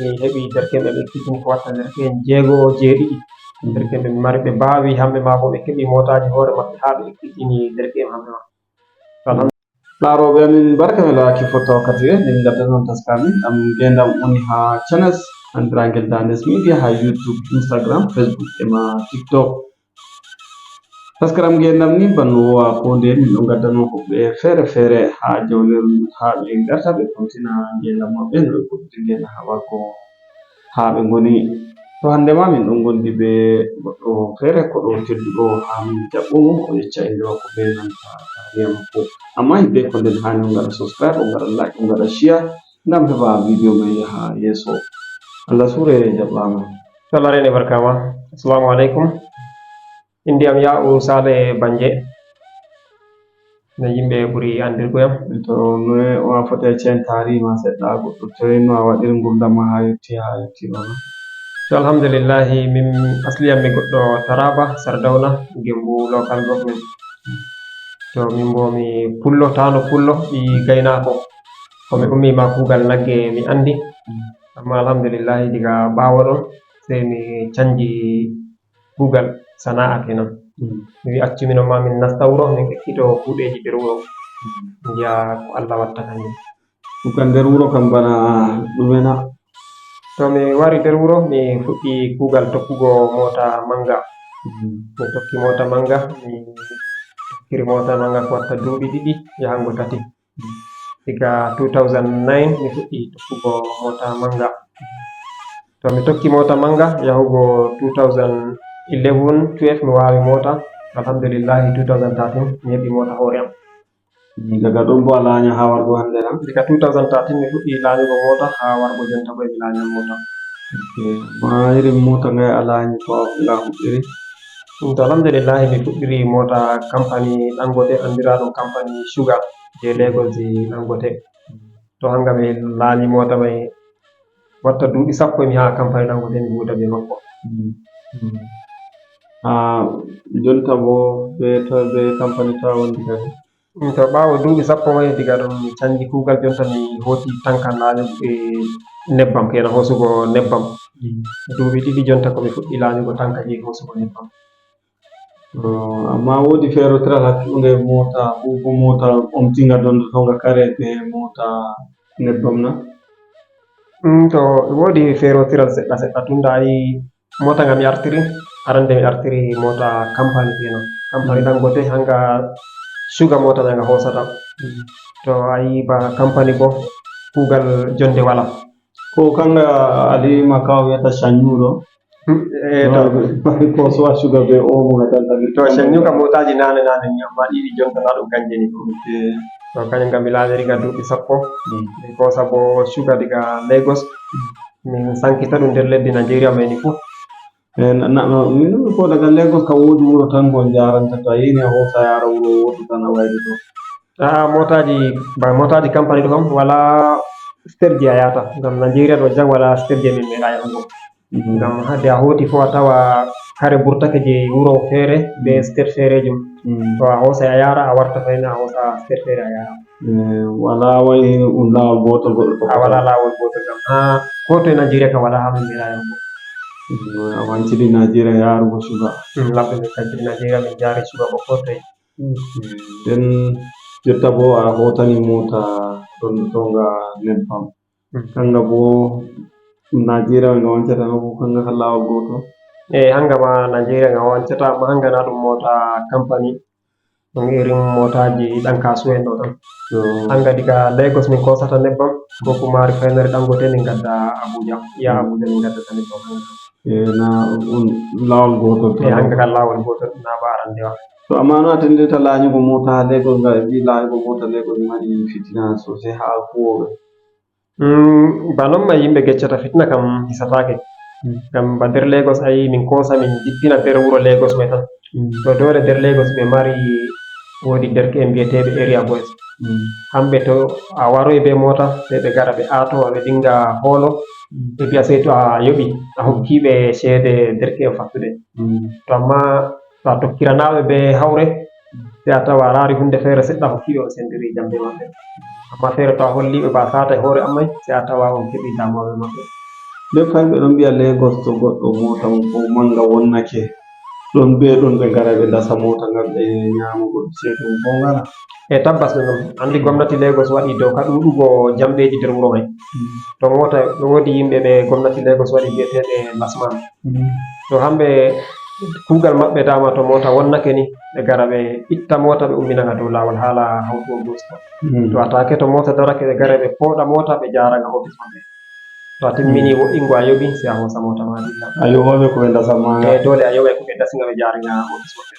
mi heɓi derke'en ɓe ekkitini ko watta derke'en 6 7 derke'en ɓe mari ɓe mbaawi hamɓe ma bo ɓe keɓi motaji hoore maɓɓe haa ɓe ekkitini derke'en hamɓe ma. laaroɓe amin barka mi laaki fotta wakkati min gadda noon taskami ɗam gendam woni ha channels andirangel Danes Media ha YouTube, Instagram, Facebook ema TikTok. taskaram gendam ni banno wowa ko nden min ɗo gadda noon hoɓɓe feere ha jawleru ha ɓe garta ɓe famtina gendam maɓɓe no ɓe goɗɗiri gendam ha warko ha ɓe ngoni. to hande ma min ɗon gondi be goɗɗo feere ko ɗo tedduɗo ha min jaɓɓumo o yecca inde makko be nanta tariha makko. amma hidde ko nden hani on ngaɗa subscribe, on ngaɗa like, on ngaɗa share ngam heɓa video mai yaha yeeso. Allah sure jaɓɓama. Allah rene barkama. Assalamu alaikum. indi am Ya'u Sale Banje no yimɓe ɓuri andirgo yam. to noye o foti accen tarihi ma seɗɗa goɗɗo toye no a waɗiri gurdam ma ha yetti ɗo no? to alhamdulillahi min asliyam mi goɗɗo Taraba Sardauna Gembu local government. to min bo mi pullo tano pullo ɓi gaynako komi ummima kuugal nagge mi andi. amma alhamdulillahi diga ɓawo ɗon sai mi canji kuugal sana'a kenan. mi wi accu minon ma min nasta wuro min ekkito kuuɗeji nder wuro jiya ko Allah watta kanjum. kuugal nder wuro kam bana ɗume na? to mi wari nder wuro mi fuɗɗi kuugal tokkugo mota manga. mi tokki mota manga mi tokkiri mota manga ko watta duuɓi 2 yahango 3 diga 2009 mi fuɗɗi tokkugo mota manga. to mi tokki mota manga yahugo 2011-12 mi wawi mota. alhamdulillahi 2013 mi heɓi mota hoore am. daga ɗon bo a laanya ha wargo hande na? diga 2013 mi fuɗɗi laanyugo mota ha wargo jonta bo mi laanya mota. ma irin mota ngai a laanyi ko nga huɗɗiri? to alhamdulillahi mi fuɗɗiri mota company Dangote andiraɗum company sugar je Lagos je Dangote. to hanga mi laanyi mota mai watta duuɓi 10 mi yaha company Dangote mi huuda be makko. jonta bo be company ta wondi kadi? to ɓawo duuɓi 10 mai diga ɗum mi canji kuugal jonta mi hoti tankan laanyugo nebbam kenan hosugo nebbam. duuɓi 2 jonta komi fuɗɗi laanyugo tanka je hosugo nebbam. amma woodi feerotiral hakkunde mota hugo mota omtinga dondotonga kare be mota nebbam na? to woodi feerotiral seɗɗa seɗɗa tunda ayi mota nga mi artiri arande mi artiri mota company kenan company Dangote hanga sugar mota nga hosata. to ayi ba company bo kuugal jonde wala. ko kanga ali makaw wiyata Shanyu ko suwa sugar be omo nga tantagi. to Shanyu kam motaji nane ni amma ɗiɗi jonta na ɗum kanje ni. to kañum kam mi laanyiri nga duuɓi 10 mi kosa bo sugar diga Lagos min sankita ɗum nder leddi Nigeria mai ni fu. min ko daga Lagos ka woodi wuro tan go jaranta to a yini a hosa yara wuro woto tan a wayli to? motaji company ɗo kam wala state je a yahata ngam Nigeria ɗo jam wala state je min meeɗa yahugo. ngam hade a hoti fo a tawa kare burtake je wuro feere be state feerejum. to a hosa a yara a warta fayna a hosa state feere a yara. wala wayi lawol gotol goɗɗo? wala lawol gotol kam ha ko to e Nigeria kam wala ha min meeɗa yahugo. a wancidi Nigeria yarugo suga? labbe min tampini Nigeria min jaari suga bo ko toye. nden jotta bo a hotani mota dondotonga nebbam kanga bo Nigeria nga wancata no ko kanga ka lawol gotol? hanga ma Nigeria nga wancata amma hanga na ɗum mota company ɗum irin motaji ɗan kasuwa en ɗo tan. hanga diga Lagos min kosata nebbam ko kuma refinery Dangote min gadda Abuja iya Abuja min gaddata nebbam hanga. na lawol gotol? hanga kan lawol gotol na ba arandewa. to amma no attendita laanyugo mota ha Lagos nga ɓe laanyugo mota Lagos mari fitina sosai ha huwoɓe? ba non mai yimɓe geccata fitina kam hisatake. ngam ba nder Lagos ayi min kosa min jippina nder wuro Lagos mai tan. to dole nder Lagos ɓe mari woodi derke'en mbiyeteɓe area boys. hamɓe to a waroy be mota sai ɓe gara ɓe ato ɓe dinga holo ɓe mbiya sai to a yoɓi a hokkiɓe ceede derke'en fattude. to amma to a tokkiranaɓe be hawre se a tawa a laari hunde feere seɗɗa hokki on sendiri jamde maɓɓe amma feere to a holliɓe ba fata e hoore ammay se a tawa on keɓi damuwaɓe maɓɓe nden fayi ɓe ɗon mbiya Lagos to goɗɗo mota mum ko manga wonnake ɗon be ɗon ɓe ngara ɓe dasa mota ngam ɓe ñaama goɗɗo ceeɗum ko ngara e tabbas ɗum ɗum andi gomnati Lagos waɗi doka ɗuɗugo jamɗeji nder wuro may to mota woodi yimɓe ɓe gomnati Lagos waɗi biyeteɓe lasman to hamɓe kuugal maɓɓe dama to mota wonnake ni ɓe gara ɓe itta mota ɓe umminaga dow lawol haala hawtugo gosulo to atake to mota darake ɓe gara ɓe pooɗa mota ɓe jaraga office maɓɓe to a timmini wo'ingo a yoɓi se a hosa mota ma dilla a yoɓoɓe koɓe dasamaga e dole a yoɓay koɓe dasinga ɓe jaringa office maɓɓe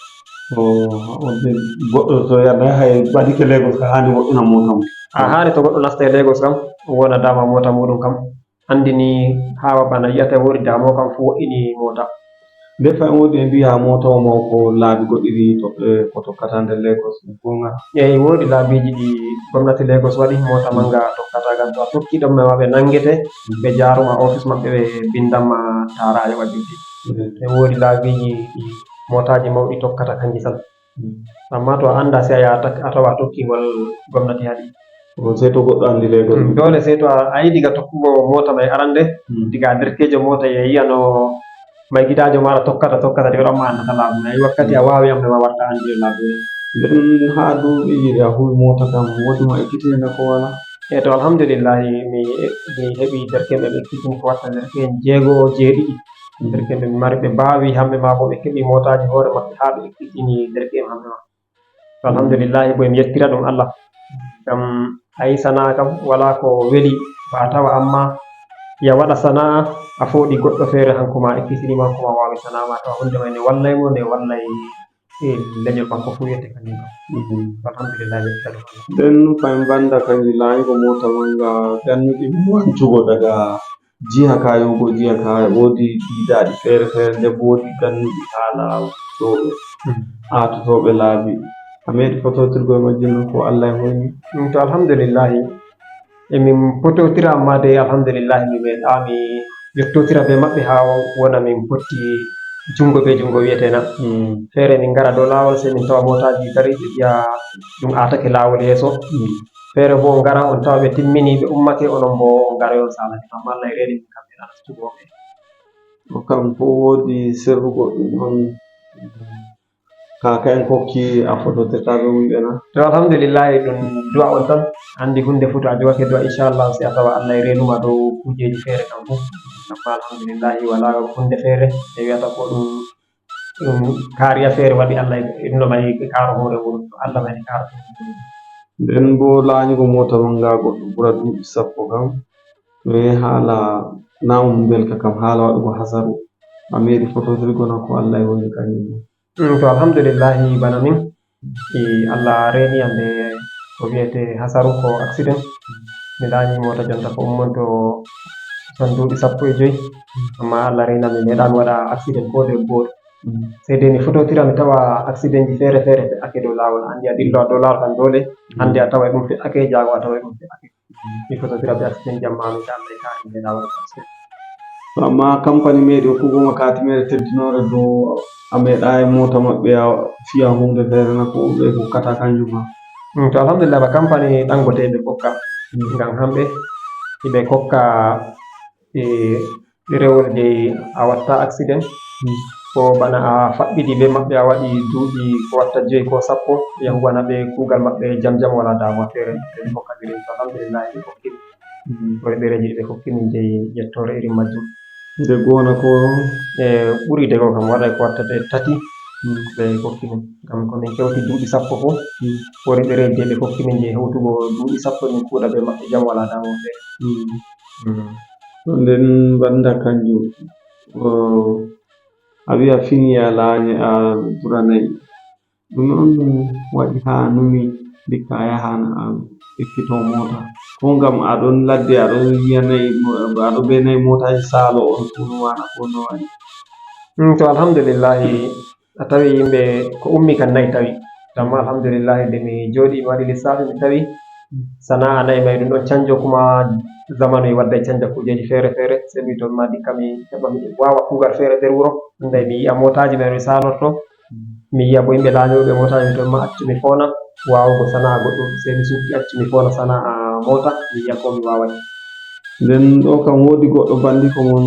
goɗɗo to yarda hay ɓadike Lagos ka hani woɗɗina mota mum a haani to goɗɗo nasta e Lagos kam wona dama mota muɗum kam andini hawa bana yiyata woodi damuwa kam fu wo'ini mota nde fayi woodi ɓe mbiya mota o maw ko laabi goɗɗi ɗi toɓɓe ko tokkata nder Lagos ko ngara eyi woodi laabiji ɗi gomnati Lagos waɗi mota manga tokkata gam to a tokki ɗon ma ɓe nangete ɓe jaruma office maɓɓe ɓe bindanma tara a yoɓa juddi e woodi laabiji ɗi motaji mawɗi tokkata kanji tan amma to a anda se a yaha a tawa a tokkigol gomnati haɗi sey to goɗɗo andi Lagos dole sey to a yi diga tokkugo mota may arande diga a derkejo mota ye yiyano may gidajo maɗa tokkata de oɗon ma andata laabi may wakkati a wawi amde ma warta andiro laabi nden ha duuɓiji ɗi a huwi mota kam woodi mo ekkitinga ko wala e to alhamdulillahi mi heɓi derkeɓe ɓe ekkitini ko watta derke'en 6 jeeɗiɗi derkeɓe mi mari ɓe mbaawi hamɓe ma bo ɓe keɓi motaji hoore maɓɓe haa ɓe ekkitini derke'en hamɓe ma to alhamdulillahi bo mi yettira ɗum Allah ngam a yi sana'a kam wala ko weli ba a tawa amma ya waɗa sana'a a fooɗi goɗɗo feere hanko ma ekkitinima hanko ma waawi sana'a ma tawa hunde may nde wallay mo nde wallay leñol makko fu wiyete kanjum kam alhamdulillahi mi yettira ɗum Allah nden fayin banda kanji laanyugo mota manga gannuɗi wancugo daga jiha ka yahugo jiha ka woodi ɗiidaɗi feere feere nde bo woodi gannuɗi haala toɓe aatotoɓe laabi a meeɗi fototirgo e majjum non ko Allah e hoyni to alhamdulillahi emin pototira amma de alhamdulillahi mi meeɗa mi yettotira be maɓɓe ha wona min potti jungo be jungo wiyetena feere min ngara dow laawol sey min tawa motaji dari ɓe mbiya ɗum aatake laawol yeeso feere bo ngara on tawa ɓe timmini ɓe ummake onon bo on ngaroy on salake amma Allah e reeni min kam ɓe nastugoɓe o kam fo woodi sirru goɗɗum ɗon kaka en kokki a fototirta ɓe wuyɓe na to alhamdulillahi ɗum du'a on tan andi hunde fu to a jogake du'a inchallah si a tawa Allah e reenuma dow kujeji feere kam fu amma alhamdulillahi wala hunde feere ɓe wiyata ko ɗum kaariya feere waɗi Allah inno may kaaro hoore muɗum to Allah may kaaro nden bo laanyugo mota manga goɗɗo ɓura duuɓi 10 kam ɓe haala nawum belka kam haala waɗugo hasaru a meeɗi fototirgo na ko Allah e woni kanjum to alhamdulillahi bana min Allah reeni am ɓe ko wiyete hasaru ko accident mi laanyi mota jonta ko ummonto son duuɓi 15 amma Allah reena mi meeɗami waɗa accident ko nder gooto sey de mi fototira mi tawa accident ji feere feere fe'ake dow laawol andi a dillo a dow laawol kam dole hande a tawa ɗum fe'ake jaago a tawa ɗum fe'ake mi fototira be accident ji amma mi Allah e kaari mi meeɗa waɗugo accident to amma company meeɗi hokkugoma katimere teddinore dow a meeɗayi mota maɓɓe a fiya hunde feere na ko ɓe hokkata kanjum ma to alhamdulillah ba company Dangote ɓe kokka ngam hamɓe hiɓe kokka ɗerewol je a watta accident ko bana a faɓɓiɗi be maɓɓe a waɗi duuɓi ko watta 5 ko 10 yahu bana ɓe kuugal maɓɓe jam jam wala damuwa feere ɓe kokka ɗereji to alhamdulillahi ɓe kokkimi koye ɗereji ɗi ɓe kokkimi je yettore irin majjum nde gona ko e ɓuri dego kam waɗay ko watta 3 ɓe kokkimi ngam komin kewti duuɓi 10 fu woni ɗereji ɓe kokkimin je hewtugo duuɓi 10 min kuuɗa be maɓɓe jam wala damuwa feere to nden banda kanjum a wiya fini a laanye a buranayi ɗum on waɗi ha numi ndikka a yahana a ekkito mota ko ngam aɗon ladde aɗon yiyanayi aɗo be nayi motaji saalo on suuno maɗa ko no waɗi to alhamdulillahi a tawi yimɓe ko ummi kan nayi tawi amma alhamdulillahi nde mi jooɗi mi waɗi lissafi mi tawi sana'a nayi may ɗum ɗon canjo kuma zamanu e wadda e canja kujeji feere feere sey mi to ma dikka mi heɓa mi wawa kuugal feere nder wuro nde mi yi'a motaji may no saalorto mi yi'a bo yimɓe laanyoɓe motaji ton ma accu mi fona wawugo sana'a goɗɗum sei mi sukki accu mi fona sana'a mota mi yi'a ko mi wawai. nden ɗo kam woodi goɗɗo bandi ko mon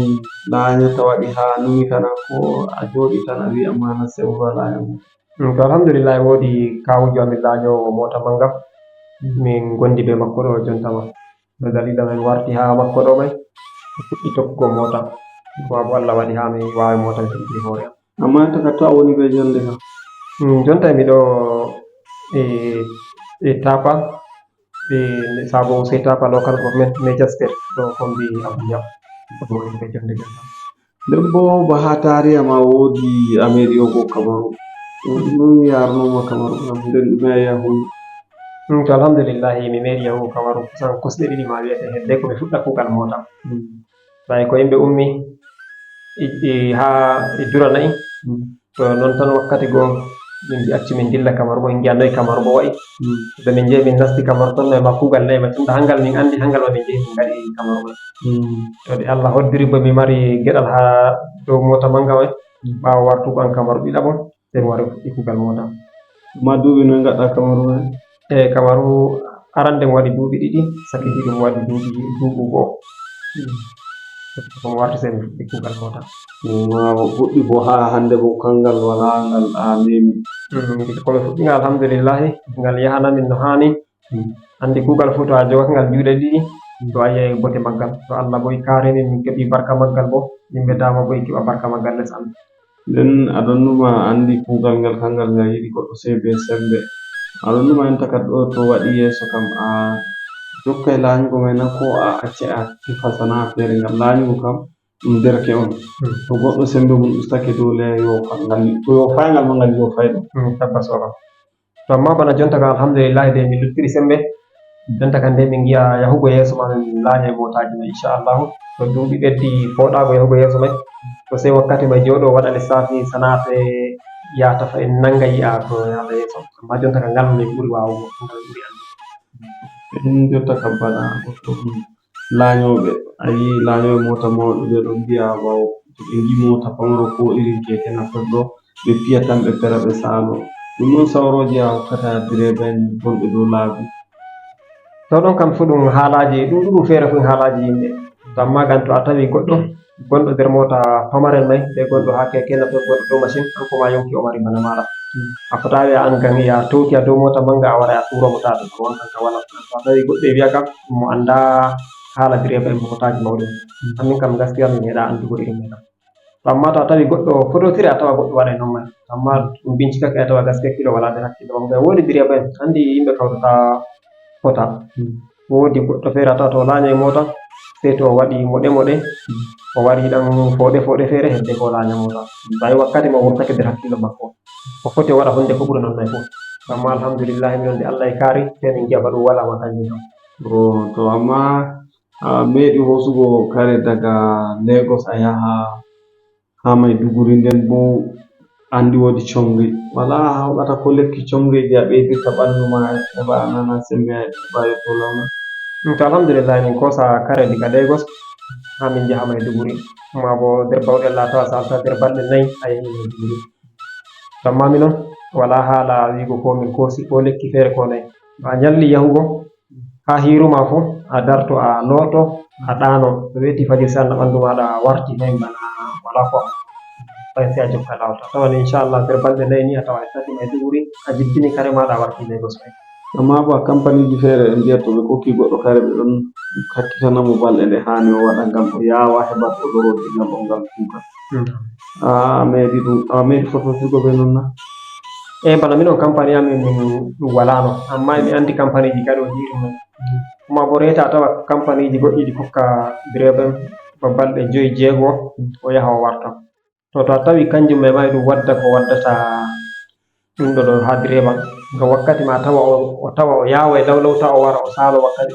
laanyata waɗi haa numi kana ko a jooɗi tan a wi'a ma na sewro a laanya mo. To alhamdulillahi woodi kawujo amin laanyowo mota manga min gondi be makko ɗo jonta ma no dalila min warti ha makko ɗo mai mi fuɗɗi tokkugo mota kuma bo Allah waɗi ha mi wawi mota mi heɓi hoore am. amma taka to a woni be jonde kam jonta miɗo e tapa sabo sai tapa local government major state ɗo kombi Abuja ɗo woni be jonde jonta. nden bo ba ha tariha ma woodi ameri yogo kamaru ɗum yarnoma kamaru kam nden ɗume a yahu to alhamdulillahi mi meeɗi yahugo kamaru kusan kosɗe ɗiɗi ma wiyete hedde ko mi fuɗɗa kuugal mota ɓay ko yimɓe ummi ha e dura nayi to non tan wakkati goo min mbi acci min dilla kamaru bo en giya noyi kamaru bo wayi to min jeehi min nasti kamaru ton noy ma kuugal nayi ma tunda hangal min andi hangal ma min jeehi min ngaɗi kamaru mai to ɗe Allah hoddiri bo mi mari geɗal ha dow mota manga mai ɓawo wartugo an kamaru ɗiɗaɓon sei mi wari fuɗɗi kuugal mota. ma duuɓi noy gaɗɗa kamaru mai kamaru arande mo waɗi duuɓi ɗiɗi sakiti ɗum waɗi duuɓu go'o komo warti sei mi fuɗɗi kuugal mota. ma fuɗɗi bo ha hande bo kangal wala ngal a memi komi fuɗɗinga alhamdulillahi ngal yahanamin no hani andi kuugal fu to a jogake ngal juuɗe ɗiɗi to a yiyai bote maggal to Allah bo karini min keɓi barka maggal bo yimɓe dama bo keɓa barka maggal les amin. nden aɗon numa andi kuugal ngal kangal ngal yiɗi goɗɗo sei be sembe aɗon numa en takat ɗo to waɗi yeeso kam a jokkay laanyugo mai na ko a acce a tefa sana'a feere ngam laanyugo kam ɗum derke on to goɗɗo sembe mum ustake dole yofa ngal to yofai ngal ma ngal yofai ɗum tabbas o kam to amma bana jonta kam alhamdulillahi de min luttiri sembe jonta kan nde min giya yahugo yeeso ma min laanya motaji mai inchallahu to duuɓi ɓeddi foɗago yahugo yeeso mai to sei wakkati mai jooɗo waɗa lissafi sana'a fe yata fa en nanga yi'a to yahata yeeso amma jonta ka ngal min ɓuri wawugo ngal ɓuri andugo. en jotta kam bana goɗɗo laanyoɓe a yi laanyoɓe mota mawɗo ɓe ɗon mbiya waw to ɓe gi mota pamaro ko irin keke napep ɗo ɓe piya tan ɓe pera ɓe saalo ɗum non sawroji a hokkata direba en gonɓe dow laabi to ɗon kam fu ɗum haalaji ɗuɗɗum feere fu haalaji yimɓe to amma gan to a tawi goɗɗo gonɗo nder mota pamarel mai be gonɗo ha keke napep gonɗo dow machine kanko ma yonki o mari bana maɗa a fota wi'a an gan ya towti a dow mota manga a wara a turomo ta to wonkan ka wala to a tawi goɗɗo e wi'a kam mo anda haala direba en motaji mawɗi hanmin kam gaskiya mi meeɗa andugo irin mai kam to amma to a tawi goɗɗo fototiri a tawa goɗɗo waɗai non mai amma ɗum bincikake a tawa gaskiya kilo wala nder hakkilo manga woodi direba en andi yimɓe kawtata fota woodi goɗɗo feere a tawa to laanyai mota sei to o waɗi moɗe moɗe o wari ɗan foɗe foɗe feere hedde ko laanya mota ɓay wakkati mo wurtake nder hakkilo makko o foti o waɗa hunde ko ɓuri non mai fof amma alhamdulillahi minon nde Allah e kaari sei min gi'a ba ɗum wala ma kanjum kam to amma a meeɗi hosugo kare daga Lagos a yaha ha Maiduguri nden bo andi woodi congri wala a haɓata ko lekki congreji a ɓeydirta ɓandu ma heɓa a nana sembe heɓa yetto lawna to alhamdulillahi min kosa kare diga Lagos ha min jaha Maiduguri ma bo nder bawɗe Allah tawa sa alta nder balɗe 4 a yahi Maiduguri to amma minon wala haala wiigo ko min kosi ko lekki feere ko nayi to a nyalli yahugo ha hiruma fu a darto a looto a ɗaano to weeti fajiri sai anna ɓandu maɗa warti nayi bana wala ko fayin sei a jokka lawol a tawan inchallah nder balɗe 4 ni a tawa a tati Maiduguri a jippini kare maɗa a warti Lagos mai amma ba company ji feere ɓe mbiya to ɓe kokki goɗɗo kare ɓe ɗon hakkitanamo balɗe nde hani o waɗa ngam o yawa heɓa ko loroti ngam o ngal kuugal a meeɗi ɗum a meeɗi fototirgo ɓe non na bana minon company amin min ɗum walano amma mi andi company ji gaɗoji irin mai kuma bo reta a tawa company ji goɗɗi ɗi kokka direba en ba balɗe 5 6 o yaha o warta to a tawi kanjum mai ma ɗum wadda ko waddata ɗum ɗo ha direba ngam wakkati ma tawa o yawa law law ta o wara o saalo wakkati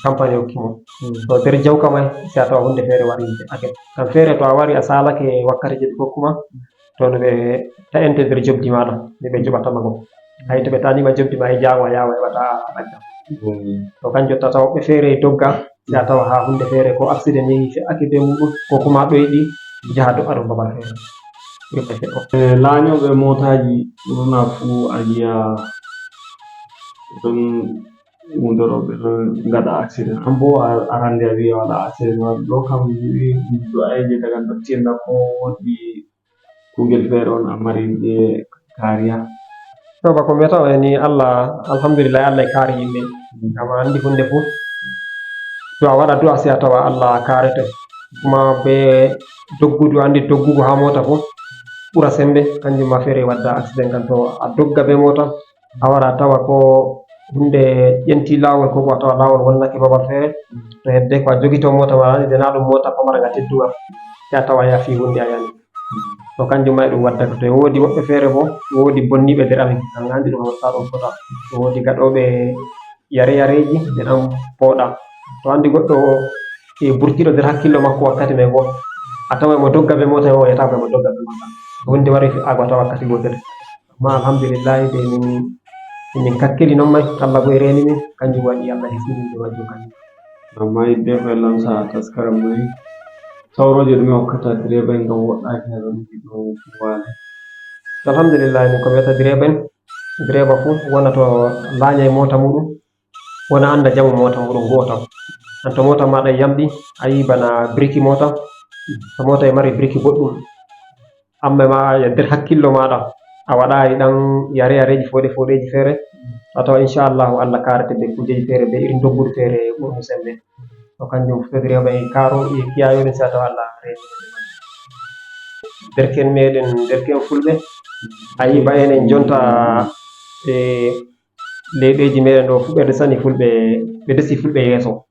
company hokki mo to nder jawka mai sei a tawa hunde feere wari ake ngam feere to a wari a salake wakkati je ɓe hokkuma to no ɓe ta'ente nder jobdi maɗa nde ɓe joɓatama go hay to ɓe ta'anima jobdi ma e jawa yawa heɓata ɗagga to kanjum jotta tawa woɓɓe feere dogga sei a tawa ha hunde feere ko accident yehi fe'ake be muɗum ko kuma ɗoyɗi jaha do'a ɗum babal feere laanyoɓe motaji ɓurna fuu a yi'a ɗon hunde ɗo ɓe ɗo ngaɗa accident an bo arande a wi'a waɗa accident waɗi ɗo kam do'aije daga dottirɗa ko woodi kugel feere on a mari ɗe kariya. To bako mbiyata o ni Allah alhamdulillah Allah e kaari yimɓe ngam a andi hunde fuu to a waɗa du'a sai a tawa Allah karete kuma be doggudu andi doggugo ha mota fuu ɓura sembe kanjum ma feere wadda accident kan to a dogga be mota a wara a tawa ko hunde ƴenti lawol ko bo a tawa lawol wonnake babal feere to hedde ko a jogito mota ma andi na ɗum mota pamara teddunga sai a tawa yafi hunde a yani to kanjum ma e ɗum waddata to woodi woɓɓe feere bo woodi bonniɓe nder amin an andi ɗum watta ɗum fota to woodi gaɗoɓe yareji ɓe ɗan pooɗa to andi goɗɗo e burtiɗo nder hakkillo makko wakkati mai goto a tawa mo dogga be mota o yiyata mo dogga be mota hunde wari agata wakkati gotel amma alhamdulillahi de min kakkili non mai Allah bo e reni min kanjum waɗi Allah hisni min majjum kanjum amma yidde ko lamsa taskaram mai sawroje ɗume hokkata direba en ngam woɗɗaki haɗon ɗiɗo waale alhamdulillah min ko wiyata direba fuu wona to laanya e mota muɗum wona anda jamu mota muɗum goo taw an to mota maɗa yamɗi a yi bana briki mota to mota e mari briki goɗɗum amma ma nder hakkillo maɗa a waɗayi ɗan yareji foɗeji feere a tawa inchallahu Allah karete be kujeji feere be irin doggudu feere ɓurnu sembe to kanjum fu direba e karo e kiyayoɗe sai a tawa Allah reni derken fulɓe a yi ba enen jonta e leyɗeji meɗen ɗo fu ɓe desani fulɓe ɓe desi fulɓe yeeso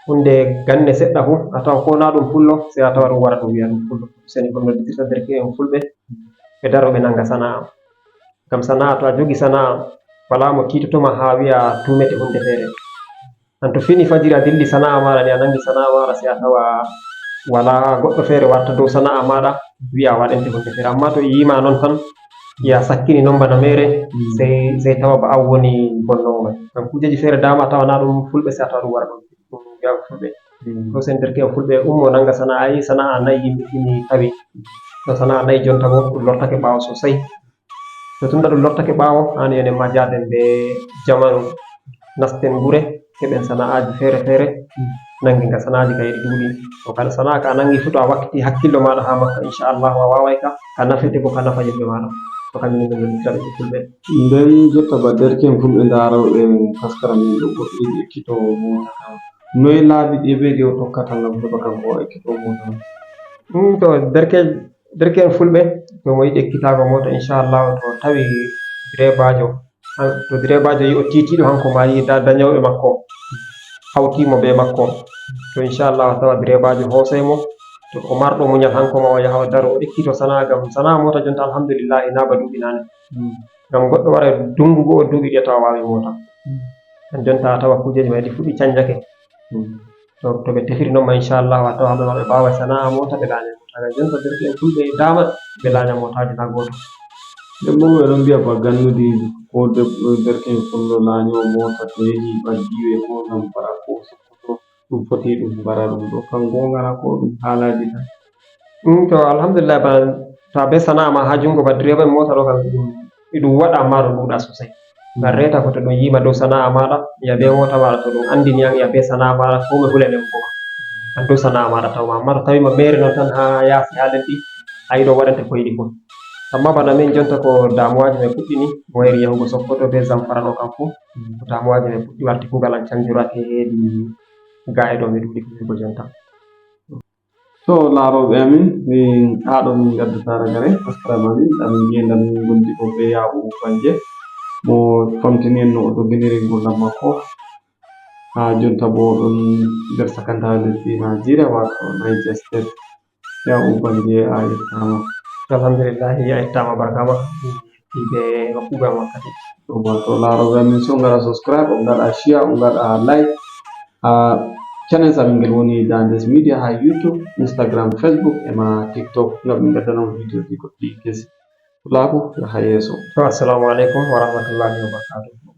hunde ganne seɗɗa fu a tawa ko na ɗum pullo sai a tawa ɗum wara ɗum wiya ɗum pullo seni ko noddirta derke'en fulɓe ɓe daro ɓe nanga sana'a ngam sana'a to a jogi sana'a wala mo kitotoma ha wi'a tumete hunde feere an to fini fajiri a dilli sana'a maɗa ni a nangi sana'a maɗa sai a tawa wala goɗɗo feere warta dow sana'a maɗa wi'a waɗente hunde feere amma to yima non tan ya sakkini non bana mere sai tawa ba an woni bonnowo mai ngam kujeji feere dama tawa na ɗum fulɓe sai a tawa ɗum wara ɗum wi'a fulɓe to sen derke'en fulɓe ummo nanga sana'a yi sana'a nayi yimɓe fini tawi to sana'a nayi jonta bo ɗum lortake ɓawo sosai to tunda ɗum lortake ɓawo hani enen ma jaden be jamanu nasten gure keɓen sana'aji feere feere nangi nga sana'aji ka yiɗi ɗuuɗi to kala sana'a ka a nangi fu to a wakkiti hakkillo maɗa ha makka inchallahu a wawai ka ka nafete ko ka nafa yimɓe maɗa to kanjum min gollitiraɓe ɓe fulɓe nden jotta ba derken fulɓe daroɓe taskaram min ɗo goɗɗo yiɗi ekkitowo mota kam noye laabi ɗeɓeji o tokkata ngam heɓa kanko o ekkitowo mota to derke'en fulɓe to mo yiɗi ekkitago mota inchallahu to tawi direbajo to direbajo yi o titiɗo hanko ma yi dañawɓe makko hawtimo be makko to inchallahu a tawa direbajo hosaymo to o marɗo muñal hanko ma o yaha o daro o ekkito sana'a gam sana'a mota jonta alhamdulillahi na ba duuɓi nane ngam goɗɗo waɗa dungu go'o duuɓi ɗiɗi tawa wawi mota an jonta a tawa kujeji ma ɗi fuɗɗi canjake to ɓe tefiri noon ma inchallahu a tawa hamɓe ma ɓe mbawa sana'a mota ɓe laanya mota ngam jonta derke'en fulɓe dama ɓe laanya motaji na goto nden bo ɓeɗon mbiya ba gannudi ko derke'en fullo laanyowo mota to yehi ɓaddiwe ko ngam bara ko sokkoto ɗum foti ɗum bara ɗum ɗo kan gongana ko ɗum haalaji tan to alhamdulillah ba ta be sana'a ma ha jungo ba direba mota ɗo kam ɗum waɗa amma ɗum ɗuuɗa sosai ngam reta ko to ɗum yima dow sana'a maɗa ya be mota maɗa to ɗum andini an ya be sana'a maɗa ko ɓe hulenen bo an dow sana'a maɗa tawma amma to tawima mere non tan ha yaasi ha leddi a yiɗo waɗante ko yiɗi fo amma bana min jonta ko damuwaji mai puɗɗini mo wayri yahugo sokoto be zamfara ɗo kam fu ko damuwaji mai puɗɗi warti kugal an canjorake heedi ga'e ɗo mi ɗuɗi fugo jonta to laaroɓe amin min haɗo min gaddata ragare taskaram amin ɗam ngendan min gondi ɗo be yaɓu banje mo famtini en no o doginiri gurdam makko ha jonta bo ɗon nder sakantare lesdi Nigeria wato Niger State yaɓu banje a yettama alhamdulillahi a yettama barkama ɓe kugal wakkati wato laaroɓe amin so ngara subscribe on ngaɗa share on ngaɗa like channel amin ngel woni Dandes Media ha YouTube, Instagram, Facebook ema TikTok ngam min gaddanon videoji goɗɗi kesi. Fulaaku yaha yeeso. Assalamu alaikum wa rahmatullahi wa barakatuh.